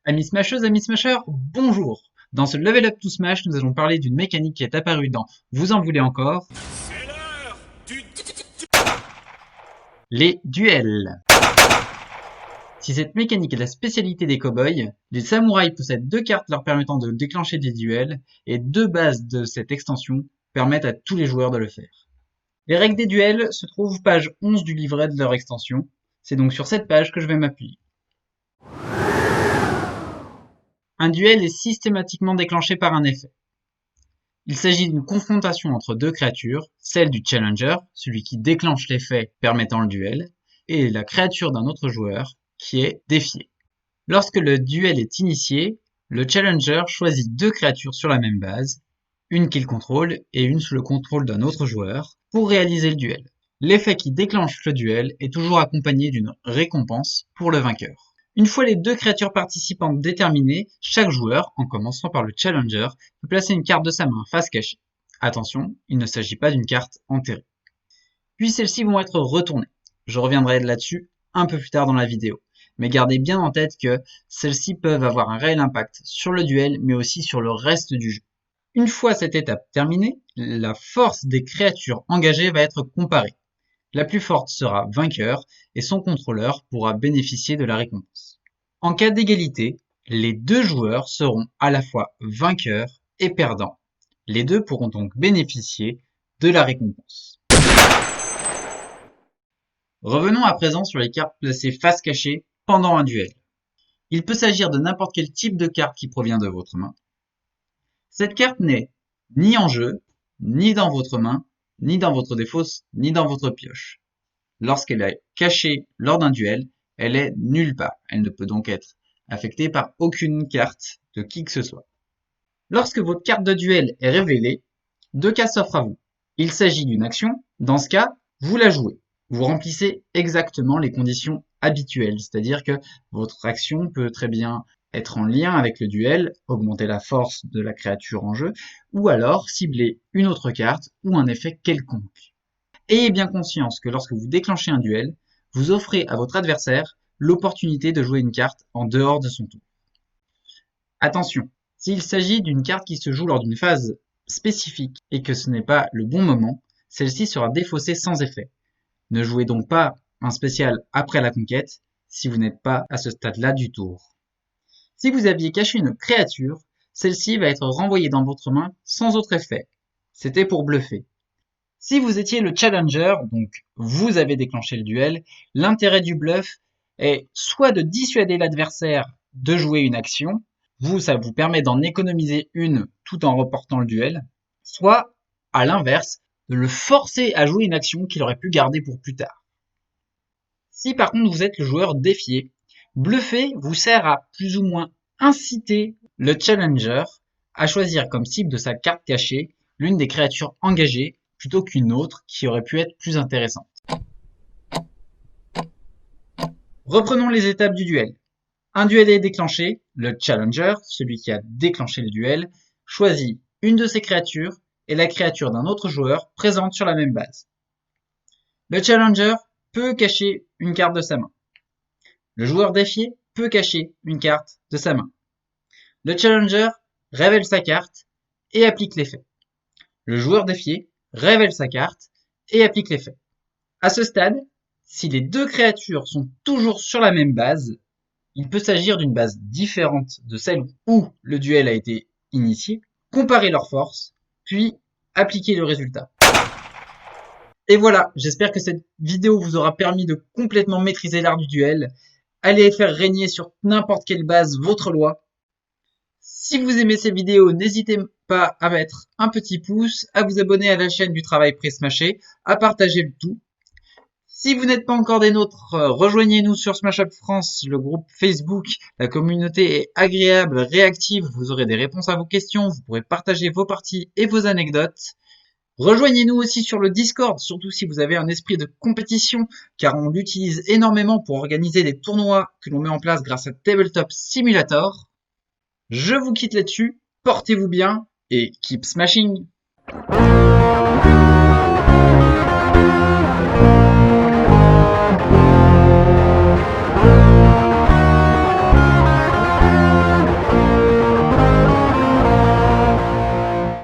Amis smasheuses, amis smashers, bonjour! Dans ce Level Up to Smash, nous allons parler d'une mécanique qui est apparue dans Vous en voulez encore? C'est l'heure du... Les duels. Si cette mécanique est la spécialité des cow-boys, les samouraïs possèdent deux cartes leur permettant de déclencher des duels, et deux bases de cette extension permettent à tous les joueurs de le faire. Les règles des duels se trouvent page 11 du livret de leur extension, c'est donc sur cette page que je vais m'appuyer. Un duel est systématiquement déclenché par un effet. Il s'agit d'une confrontation entre deux créatures, celle du challenger, celui qui déclenche l'effet permettant le duel, et la créature d'un autre joueur, qui est défiée. Lorsque le duel est initié, le challenger choisit deux créatures sur la même base, une qu'il contrôle et une sous le contrôle d'un autre joueur, pour réaliser le duel. L'effet qui déclenche le duel est toujours accompagné d'une récompense pour le vainqueur. Une fois les deux créatures participantes déterminées, chaque joueur, en commençant par le challenger, peut placer une carte de sa main face cachée. Attention, il ne s'agit pas d'une carte enterrée. Puis celles-ci vont être retournées. Je reviendrai là-dessus un peu plus tard dans la vidéo. Mais gardez bien en tête que celles-ci peuvent avoir un réel impact sur le duel, mais aussi sur le reste du jeu. Une fois cette étape terminée, la force des créatures engagées va être comparée. La plus forte sera vainqueur et son contrôleur pourra bénéficier de la récompense. En cas d'égalité, les deux joueurs seront à la fois vainqueurs et perdants. Les deux pourront donc bénéficier de la récompense. Revenons à présent sur les cartes placées face cachée pendant un duel. Il peut s'agir de n'importe quel type de carte qui provient de votre main. Cette carte n'est ni en jeu, ni dans votre main, ni dans votre défausse, ni dans votre pioche. Lorsqu'elle est cachée lors d'un duel, elle est nulle part. Elle ne peut donc être affectée par aucune carte de qui que ce soit. Lorsque votre carte de duel est révélée, deux cas s'offrent à vous. Il s'agit d'une action. Dans ce cas, vous la jouez. Vous remplissez exactement les conditions habituelles, c'est-à-dire que votre action peut très bien être en lien avec le duel, augmenter la force de la créature en jeu, ou alors cibler une autre carte ou un effet quelconque. Ayez bien conscience que lorsque vous déclenchez un duel, vous offrez à votre adversaire l'opportunité de jouer une carte en dehors de son tour. Attention, s'il s'agit d'une carte qui se joue lors d'une phase spécifique et que ce n'est pas le bon moment, celle-ci sera défaussée sans effet. Ne jouez donc pas un spécial après la conquête si vous n'êtes pas à ce stade-là du tour. Si vous aviez caché une créature, celle-ci va être renvoyée dans votre main sans autre effet. C'était pour bluffer. Si vous étiez le challenger, donc vous avez déclenché le duel, l'intérêt du bluff est soit de dissuader l'adversaire de jouer une action, ça vous permet d'en économiser une tout en reportant le duel, soit, à l'inverse, de le forcer à jouer une action qu'il aurait pu garder pour plus tard. Si par contre vous êtes le joueur défié, bluffer vous sert à plus ou moins inciter le challenger à choisir comme cible de sa carte cachée l'une des créatures engagées plutôt qu'une autre qui aurait pu être plus intéressante. Reprenons les étapes du duel. Un duel est déclenché, le challenger, celui qui a déclenché le duel, choisit une de ses créatures et la créature d'un autre joueur présente sur la même base. Le challenger peut cacher une carte de sa main. Le joueur défié peut cacher une carte de sa main. Le challenger révèle sa carte et applique l'effet. Le joueur défié révèle sa carte et applique l'effet. À ce stade, si les deux créatures sont toujours sur la même base, il peut s'agir d'une base différente de celle où le duel a été initié, comparer leurs forces, puis appliquer le résultat. Et voilà, j'espère que cette vidéo vous aura permis de complètement maîtriser l'art du duel. Allez faire régner sur n'importe quelle base votre loi. Si vous aimez ces vidéos, n'hésitez pas à mettre un petit pouce, à vous abonner à la chaîne du Travail Prêt Smashé, à partager le tout. Si vous n'êtes pas encore des nôtres, rejoignez-nous sur Smash Up France, le groupe Facebook. La communauté est agréable, réactive, vous aurez des réponses à vos questions, vous pourrez partager vos parties et vos anecdotes. Rejoignez-nous aussi sur le Discord, surtout si vous avez un esprit de compétition, car on l'utilise énormément pour organiser des tournois que l'on met en place grâce à Tabletop Simulator. Je vous quitte là-dessus, portez-vous bien et keep smashing!